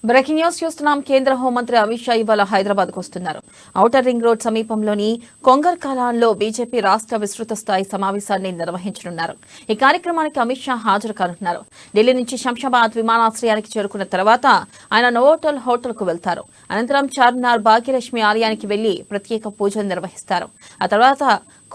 Breaking news చూస్తున్నాం. కేంద్ర హోంమంత్రి అమిత్ షా ఇవాళ హైదరాబాద్ కు వస్తున్నారు. ఔటర్ రింగ్ రోడ్ సమీపంలోని కొంగర్ కలాన్లో బీజేపీ రాష్ట్ర విస్తృత స్థాయి సమావేశాన్ని నిర్వహించనున్నారు. ఈ కార్యక్రమానికి అమిత్ షా హాజరు కానున్నారు. ఢిల్లీ నుంచి శంషాబాద్ విమానాశ్రయానికి చేరుకున్న తర్వాత ఆయన నోవోటల్ హోటల్ కు వెళ్తారు. అనంతరం చార్మినార్ భాగ్యలక్ష్మి ఆలయానికి వెళ్లి ప్రత్యేక పూజలు నిర్వహిస్తారు. ఆ తర్వాత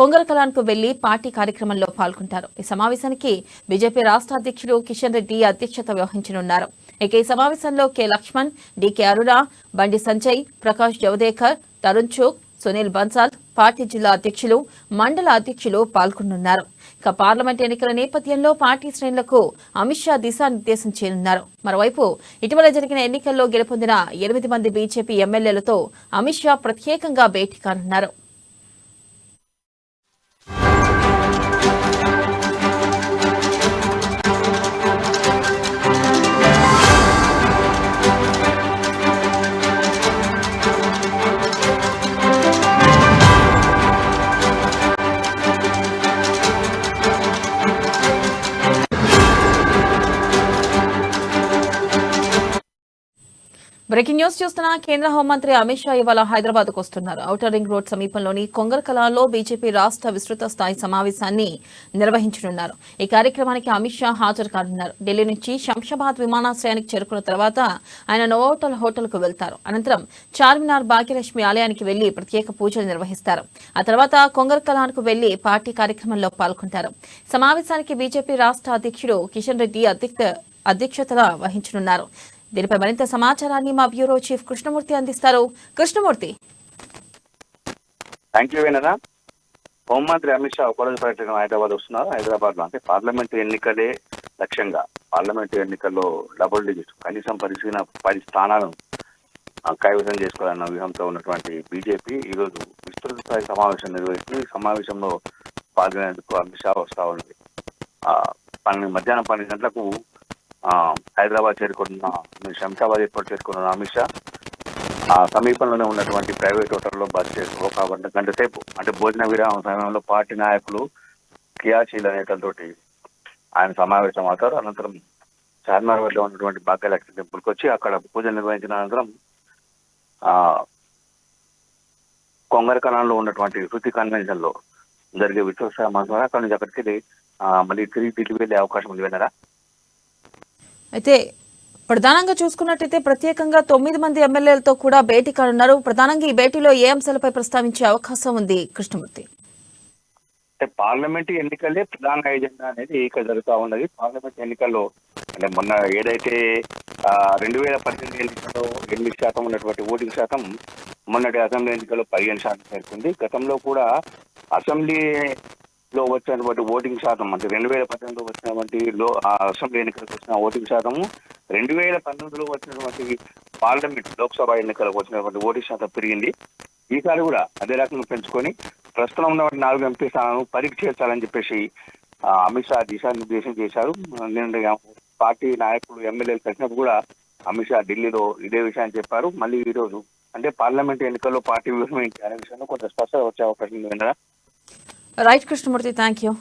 కొంగర్ కలాన్ కు వెళ్లి పార్టీ కార్యక్రమంలో పాల్గొంటారు. ఈ సమావేశానికి బీజేపీ రాష్ట్ర అధ్యక్షుడు కిషన్ రెడ్డి అధ్యక్షత వహించనున్నారు. ఇక ఈ సమావేశంలో కె లక్ష్మణ్, డికే అరుణ, బండి సంజయ్, ప్రకాష్ జవదేకర్, తరుణ్ చుగ్, సునీల్ బన్సాల్, పార్టీ జిల్లా అధ్యక్షులు, మండల అధ్యక్షులు పాల్గొనున్నారు. ఇక పార్లమెంట్ ఎన్నికల నేపథ్యంలో పార్టీ శ్రేణులకు అమిత్ షా దిశానిర్దేశం చేయనున్నారు. మరోవైపు ఇటీవల జరిగిన ఎన్నికల్లో గెలుపొందిన 8 మంది బీజేపీ ఎమ్మెల్యేలతో అమిత్ షా ప్రత్యేకంగా భేటీ కానున్నారు. బ్రేకింగ్ న్యూస్ చూస్తున్న కేంద్ర హోంమంత్రి అమిత్ షా ఇవాళ హైదరాబాద్ కు వస్తున్నారు. ఔటర్ రింగ్ రోడ్ సమీపంలోని కొంగర్ కలాన్లో బీజేపీ రాష్ట్ర విస్తృత స్థాయి సమావేశాన్ని నిర్వహించనున్నారు. ఈ కార్యక్రమానికి అమిత్ షా హాజరు కానున్నారు. ఢిల్లీ నుంచి శంషాబాద్ విమానాశ్రయానికి చేరుకున్న తర్వాత ఆయన నోవోటల్ హోటల్ కు వెళ్తారు. అనంతరం చార్మినార్ భాగ్యలక్ష్మి ఆలయానికి వెళ్లి ప్రత్యేక పూజలు నిర్వహిస్తారు. ఆ తర్వాత కొంగర్ కలాన్ కు వెళ్లి పార్టీ కార్యక్రమంలో పాల్గొంటారు. సమావేశానికి బీజేపీ రాష్ట్ర అధ్యక్షుడు కిషన్ రెడ్డి అధ్యక్షత వహించనున్నారు. దీనిపై మరింత సమాచారాన్ని మా బ్యూరో చీఫ్ కృష్ణమూర్తి అందిస్తారు. కృష్ణమూర్తి. హోంమంత్రి అమిత్ షా ఒకరోజు పర్యటన హైదరాబాద్ వస్తున్నారు. హైదరాబాద్ లో అంటే పార్లమెంట్ ఎన్నికలే లక్ష్యంగా పార్లమెంట్ ఎన్నికల్లో డబుల్ డిజిట్ కనీసం 10 స్థానాలను కైవసం చేసుకోవాలన్న వ్యూహంతో ఉన్నటువంటి బీజేపీ ఈరోజు విస్తృత స్థాయి సమావేశం నిర్వహిస్తుంది. ఈ సమావేశంలో పాల్గొనేందుకు అమిత్ షా వస్తా ఉన్నది. మధ్యాహ్నం 12 గంటలకు హైదరాబాద్ శంషాబాద్ ఎయిర్పోర్ట్ చేరుకున్న అమిత్ షా సమీపంలోనే ఉన్నటువంటి ప్రైవేట్ హోటల్లో బస్ చేసి ఒక గంట సేపు అంటే భోజన విరామం సమయంలో పార్టీ నాయకులు క్రియాశీల నేతలతోటి ఆయన సమావేశం అవుతారు. అనంతరం చార్మినార్ లో ఉన్నటువంటి భాగ్యలక్ష్మి టెంపుల్కి వచ్చి అక్కడ పూజలు నిర్వహించిన అనంతరం కొంగర్ కలాన్లో ఉన్నటువంటి శృతి కన్వెన్షన్ లో జరిగే విశ్వసాయ మహాసభ అక్కడి నుంచి అక్కడికి మళ్ళీ తిరిగి ఢిల్లీ వెళ్ళే అవకాశం ఉంది. విన్నారా? అయితే ప్రధానంగా చూసుకున్నట్టయితే ప్రత్యేకంగా 9 మంది ఎమ్మెల్యేలతో కూడా భేటీ కానున్నారు. ప్రధానంగా ఈ భేటీలో ఏ అంశాలపై ప్రస్తావించే అవకాశం ఉంది కృష్ణమూర్తి? పార్లమెంట్ ఎన్నికలే ప్రధాన ఎజెండా అనేది ఇక జరుగుతూ ఉన్నది. పార్లమెంట్ ఎన్నికల్లో అంటే మొన్న ఏదైతే 2018 ఎన్నికల్లో 8% ఉన్నటువంటి ఓటింగ్ శాతం మొన్నటి అసెంబ్లీ ఎన్నికల్లో 15% చేరుకుంది. గతంలో కూడా అసెంబ్లీలో వచ్చినటువంటి ఓటింగ్ శాతం అంటే 2018లో వచ్చినటువంటి అసెంబ్లీ ఎన్నికలకు వచ్చిన ఓటింగ్ శాతము 2019లో వచ్చినటువంటి పార్లమెంట్ లోక్సభ ఎన్నికలకు వచ్చినటువంటి ఓటింగ్ శాతం పెరిగింది. ఈసారి కూడా అదే రకంగా పెంచుకొని ప్రస్తుతం ఉన్నటువంటి 4 ఎంపీ స్థానాలను పరీక్ష చేర్చాలని చెప్పేసి అమిత్ షా దిశానిర్దేశం చేశారు. నేను పార్టీ నాయకులు ఎమ్మెల్యేలు కలిసినప్పుడు కూడా అమిత్ షా ఢిల్లీలో ఇదే విషయాన్ని చెప్పారు. మళ్ళీ ఈ రోజు అంటే పార్లమెంట్ ఎన్నికల్లో పార్టీ వ్యూహం ఏంటి అనే విషయంలో కొంత స్పష్టత వచ్చే అవకాశం ఉంది. Right Krishnamurthy, thank you.